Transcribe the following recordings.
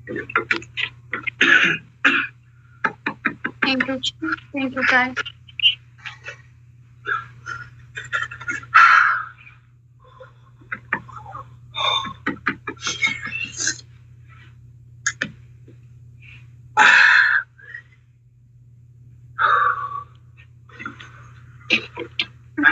Thank you. Thank you, guys.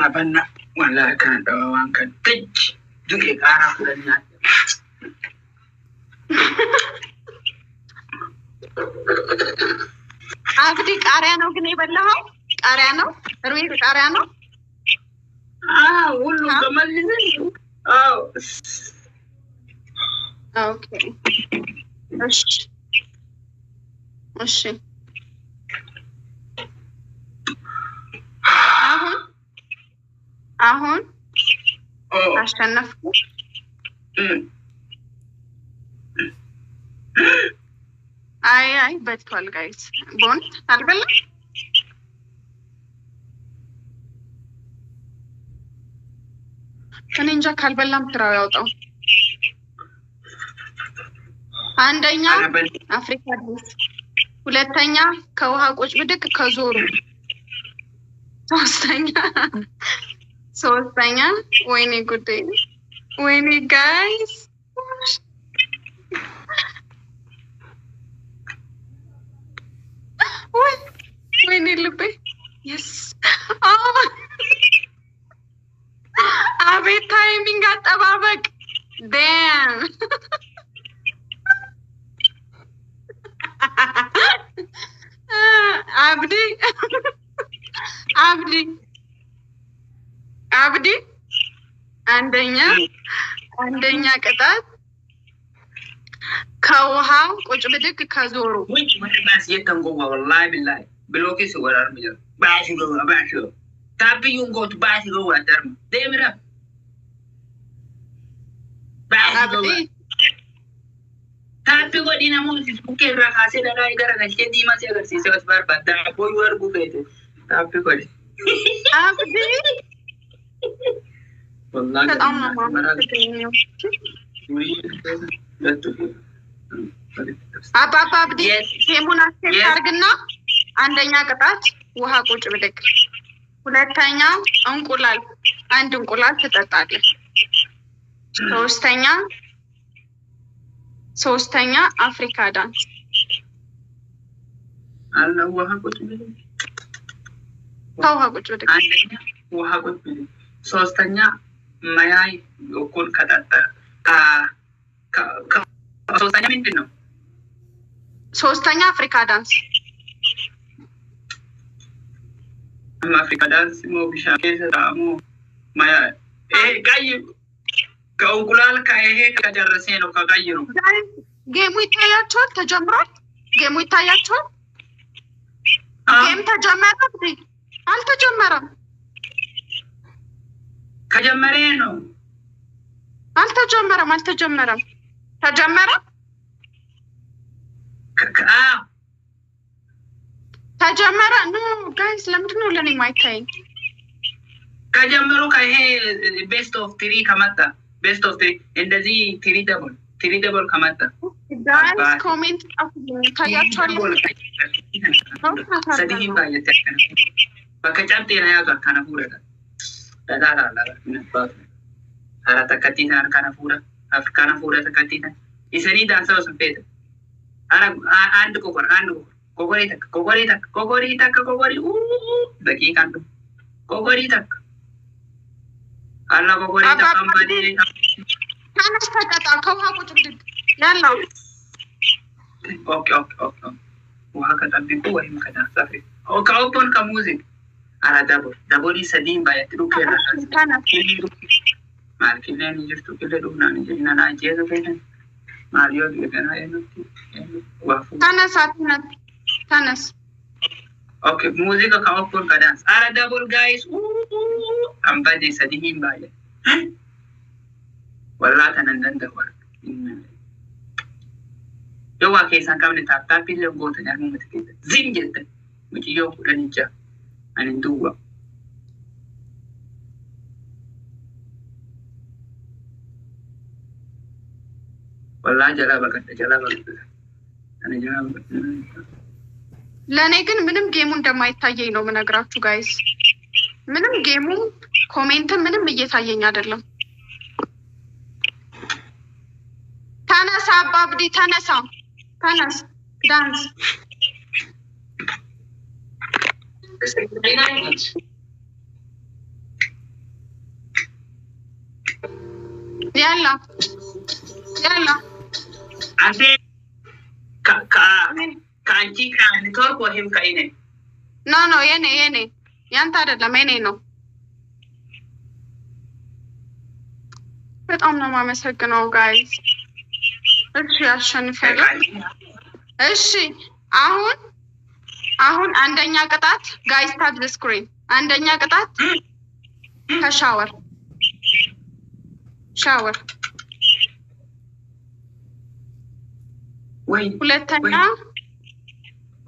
Abbaan wala kan dawang kan tej duke kara kudanya. Abdi ቃሪያ ነው ግን የበላኸው? ቃሪያ ነው? ሩዝ ቃሪያ ነው? ሁሉ ከመልሰን አዎ ኦኬ እሺ እሺ አሁን አሸነፍኩ አይ በትቷል ጋይስ ቦን አልበላ ከነንጃ ካልበላም ትራው ያውጣው አንደኛ አፍሪካ ድረስ ሁለተኛ ከውሃ ቁጭ ብድቅ ከዞሩ ሶስተኛ ወይኔ ጉዴ ወይኔ ጋይስ ወይኔ ልቤ yes አቤት ታይሚንግ አጠባበቅ damn አብዲ አንደኛ ቅጣት ከውሃ ቁጭ ብድግ ከዞሩ ወይ ማስ የተንጎዋ والله بالله ብሎኪ ሲወራር ነው ባሽ ታብዩን ጎት ባሽ ነው አደር ደምራ ባሽ ነው ታብ ጎዲና ሞስ ኩኬራ ካሴ ለላይ ገረና ሸዲ ማስ ያገርሲ ሰስ ባርባዳ ቦይ ወርጉ ከይተ ታብ ጎዲ አብዲ والله በጣም አባባ አብዲ ቴሙን አስተካርግና አንደኛ ቅጣት ውሃ ቁጭ ብድግ ሁለተኛ እንቁላል አንድ እንቁላል ትጠጣለህ ሶስተኛ አፍሪካ ዳንስ አለ ውሃ ቁጭ ብድግ ውሃ ቁጭ ብድግ አንደኛ ውሃ ቁጭ ብድግ ሶስተኛ ማያይ እኩል ከጠጣ ሶስተኛ ምንድን ነው ሶስተኛ አፍሪካ ዳንስ አፍሪካ ዳንስ ሞቢሻ ከሰራሙ ማያ ጋይ ከእንቁላል ካይሄ ከደረሰ ነው ከጋይ ነው ጌሙ ይታያቸዋል ተጀምሯል ጌሙ ይታያቸዋል ጌም ተጀመረ አልተጀመረም ከጀመረ ነው አልተጀመረም ተጀመረ ተጀመረ ነው ጋይስ ለምንድን ነው ለኔ ማይታይ ከጀመሩ ከይሄ ቤስት ኦፍ 3 ከመጣ ቤስት ኦፍ 3 እንደዚህ 3 ደብል ከመጣ ጋይስ ኮሜንት ታያቸዋል ሰዲህ ባየተከነ በከጫምጤና ያጋ ከነፉረዳ ዳዳላ ነባት አራ ተከቲና ከነፉረ አፍሪካና ፉረ ተከቲና ይሰኒ ዳንሳው ስንፈት አራ አንድ ኮኮሪ ደቂቃ አንዱ ኮኮሪ ተክ አላ ኮኮሪ ተቀምባዲ ታነስ ተቀጣ ከውሃ ቁጭ ብድግ ያለው ኦኬ ውሃ ከጠብቁ ወይም ከዳንሳፍ ኦፖን ከሙዚክ አራ ዳቦሊ ሰዲን ባያትሩ ከራ ማርኪለን ይርቱ ከለዱና ንጀና ናጄ ዘፈተን ማሪዮ ገና የነቲ ዋፉ ታነስ ኦኬ ሙዚቃ ከኦፖን ከዳንስ አራ ዳቦል ጋይስ አምባዲ ሰዲን ባያ ወላ ተነንደን ደወር የዋ ከሳን ካብነ ታፕታፒል ለጎተን ያርሙት ዝንጀት ምጭዮ ለንጃ አንንዱዋ والله جلا بقى ለኔ ግን ምንም ጌሙ እንደማይታየኝ ነው የምነግራችሁ ጋይስ። ምንም ጌሙ ኮሜንት ምንም እየታየኝ አይደለም። ተነሳ አባ አብዲ ተነሳ፣ ተነስ ዳንስ ያላ ያላ አንተ ከአንቺ ከኔትወርክ ወይም ከእኔ ኖ የኔ ያንተ አይደለም የኔ ነው። በጣም ነው የማመሰግነው ጋይስ። እሺ አሸንፈናል። እሺ አሁን አንደኛ ቅጣት ጋይስ ታፕ ዘ ስክሪን። አንደኛ ቅጣት ከሻወር ወይ ሁለተኛ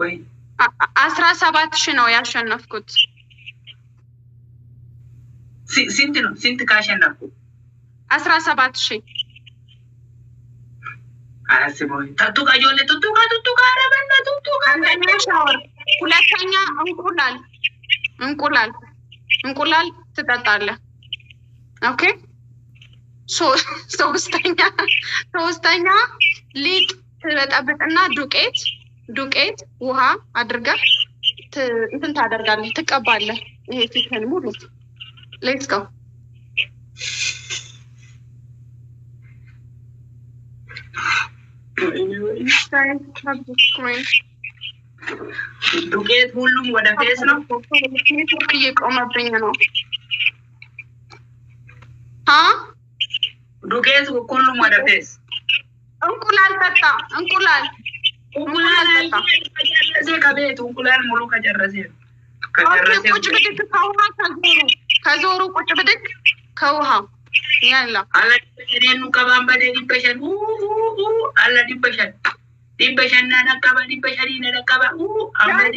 17,000 ነው ያሸነፍኩት። ስንት ነው? ስንት ካሸነፍኩ? 17,000 አስቦይ ቱቱቃ ረበና ቱቱቃ አንደኛ ሻወር፣ ሁለተኛ እንቁላል ትጠጣለህ። ኦኬ ሶስተኛ ሊጥ ትበጠብጥና ዱቄት ውሃ አድርገህ እንትን ታደርጋለህ፣ ትቀባለህ። ይሄ ፊትህን ሙሉ ሌትስ ጎ። ዱቄት ሁሉም ወደ ፌስ ነው። እየቆመብኝ ነው። ዱቄት ሁሉም ወደ ፌስ። እንቁላል ጠጣ። እንቁላል ጠጣ። ከቤት እንቁላል ሙሉ ከጨረሰ ቁጭ ብድግ ከውሃ ከዞሩ ቁጭ ብድግ ከውሃ ያላ አላ ደኑ ከባምበደ ዲበሸን አላ ዲበሸን ነቀባ አምበደ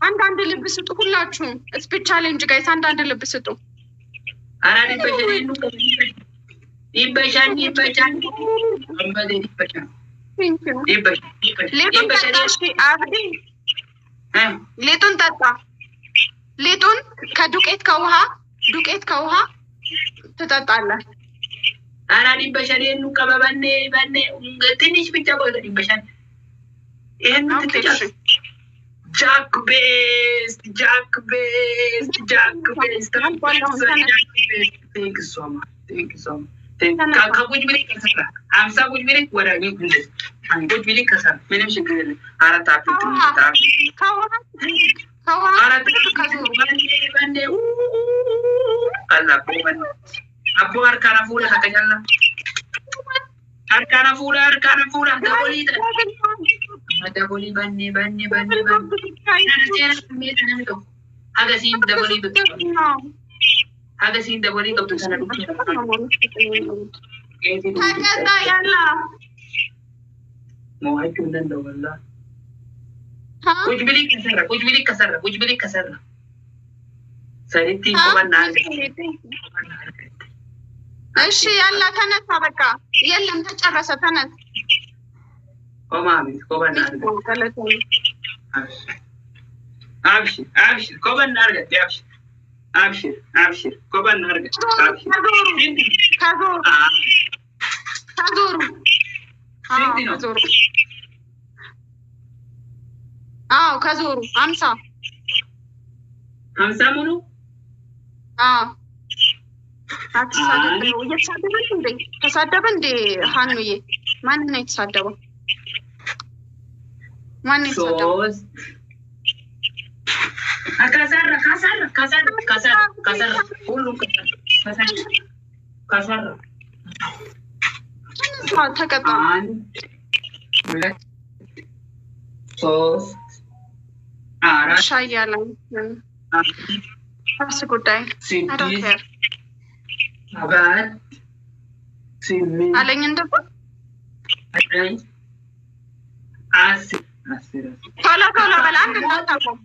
አንዳንድ ልብ ስጡ። ሁላችሁም ስፒች ቻሌንጅ ጋይስ አንዳንድ ልብ ስጡ። አራ ዲበሸን አምበደ ዲበሸን ሌጡን ጠጣ። እሺ አብዲ ሌጡን ጠጣ። ሌጡን ከዱቄት ከውሃ ትጠጣለህ። አራ ዲበሸን ቀበበኔ ትንሽ ብቻ ቆይ ዲበሸን ይሄን ትጥጫለሽ። ጃክ ቤስት ቴንክ ሶ ማች ከቁጭ ብለሽ ከሰራ 50 ቁጭ ብለሽ ወደ እኔ እንደዚህ ቁጭ ብለሽ ከሰራ ምንም ችግር የለም። አራት አፕት አራት ባንዴ አቦ አርካና ፉላ ደቦሊ ባንዴ ሀገሲን ደቦሊ ገብቶ ሰነዱ ተቀጣ ያላ ሞሀይቱ እንደው ወላ ቁጭ ብሊ ከሰራ ሰሪቲ ቆመና እሺ ያላ ተነሳ። በቃ የለም ተጨረሰ። ተነስ ቆማሚ ቆመና አብሽር ቆመና አርገት አብሽር ቆመና አርገት ከዞሩ ከዞሩ 50 ሙሉ ተሳደበ እንዴ ሀኑዬ? ማን ነው የተሳደበው? ከሰራ ሁሉም ከሰራ ተቀጣ። 1 2 3 ሻያላ ራስ ጉዳይ አባት አለኝ እንደባ ቶሎ በላ። አንድ እንዳታቆም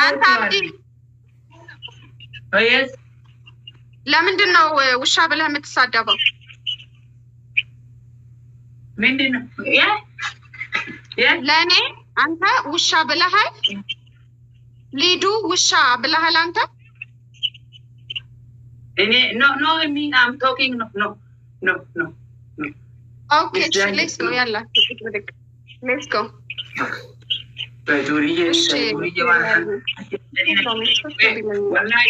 አንተ አብዲ። ለምንድን ነው ውሻ ብለህ የምትሳደበው? ምንድነው ለኔ አንተ ውሻ ብለሃል ሊዱ ውሻ ብለሃል አንተ እኔ no I mean I'm talking no okay let's go ያላ let's go በዱርዬ والله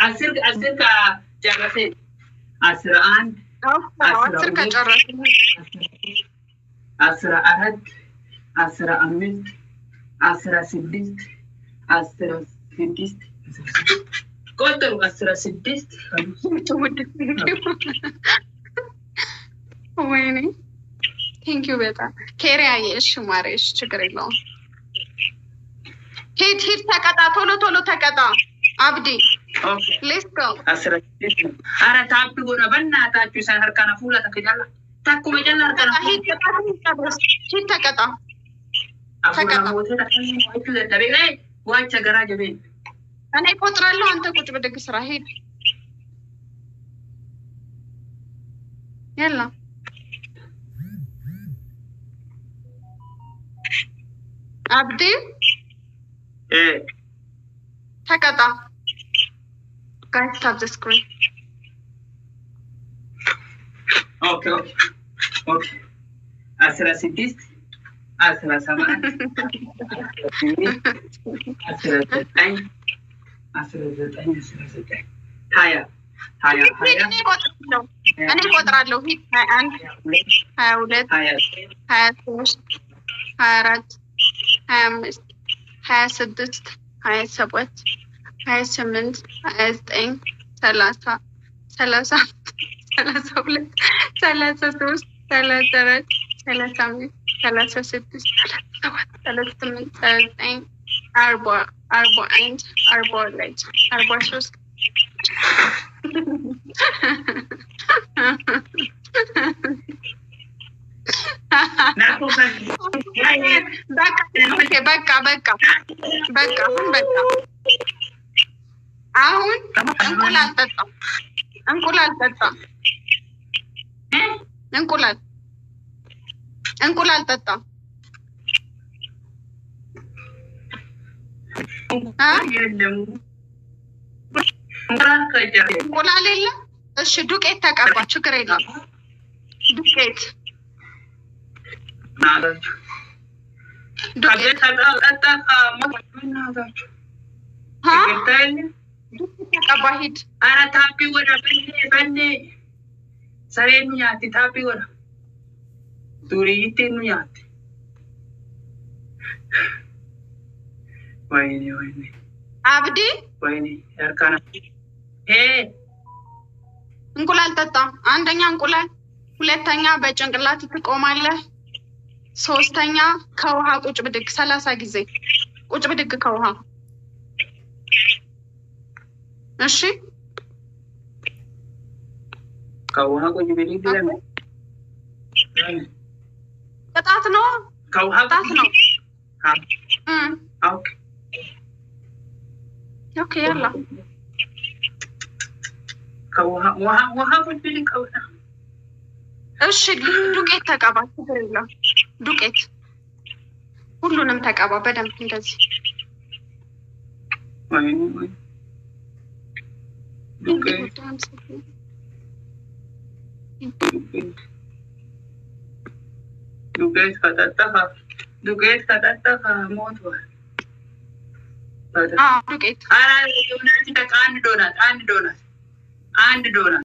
አስር ከጨረስን 11 10 ከጨረስን 14 15 16 16 ቆጥሩ 16 ወይኔ ቴንክ ዩ በጣም ኬሪያዬ እሺ ማሬሽ ችግር የለውም ሂድ ተቀጣ ቶሎ ተቀጣ አብዲ ኦኬ ሌትስ ጎ 16 አረ ታፕ ጎና በእናታችሁ ሳይርከና ፉላ ተከጃላ ታኩ መጀላ አርከና ሂድ ተቀጣ አፉና ሞተ ተከኝ ወይቱ ለደበለ ዋቸ ገራጀ ቤት እኔ ቆጥራለሁ አንተ ቁጭ ብድግ ስራ ሂድ يلا عبدي تقطع guys stop the screen okay 16 እኔ ቆጥራለሁ ሂድ 21 22 23 24 25 26 27 28 29 30 32 33 34 35 36 37 38 41 42 43 በቃ አሁን እንቁላል ጠጣ እንቁላል የለም እሺ ዱቄት ተቀባ ችግር የለም ዱቄት ተቀባ ሂድ አረ ታፒ ወደ በኔ ሰሬኑ ያቲ ታፒ ወደ ዱሪይቴኑ ያቲ ወይኔ አብዲ ወይኔ ያርካና እንቁላል ጠጣ አንደኛ እንቁላል ሁለተኛ በጭንቅላት ትቆማለህ ሶስተኛ ከውሃ ቁጭ ብድግ 30 ጊዜ ቁጭ ብድግ ከውሃ እሺ ከውሃ ቁጭ ብድግ ለምን ቅጣት ነው ከውሃ ቅጣት ነው ኦኬ ያላ ከውሃ ቁጭ ብድግ ከውሃ እሺ ዱቄት ተቀባ ችግር የለም ዱቄት ሁሉንም ተቀባ በደንብ እንደዚህ ዱቄት ከጠጣ ሞት ዱቄት አራ ዶናት አንድ ዶናት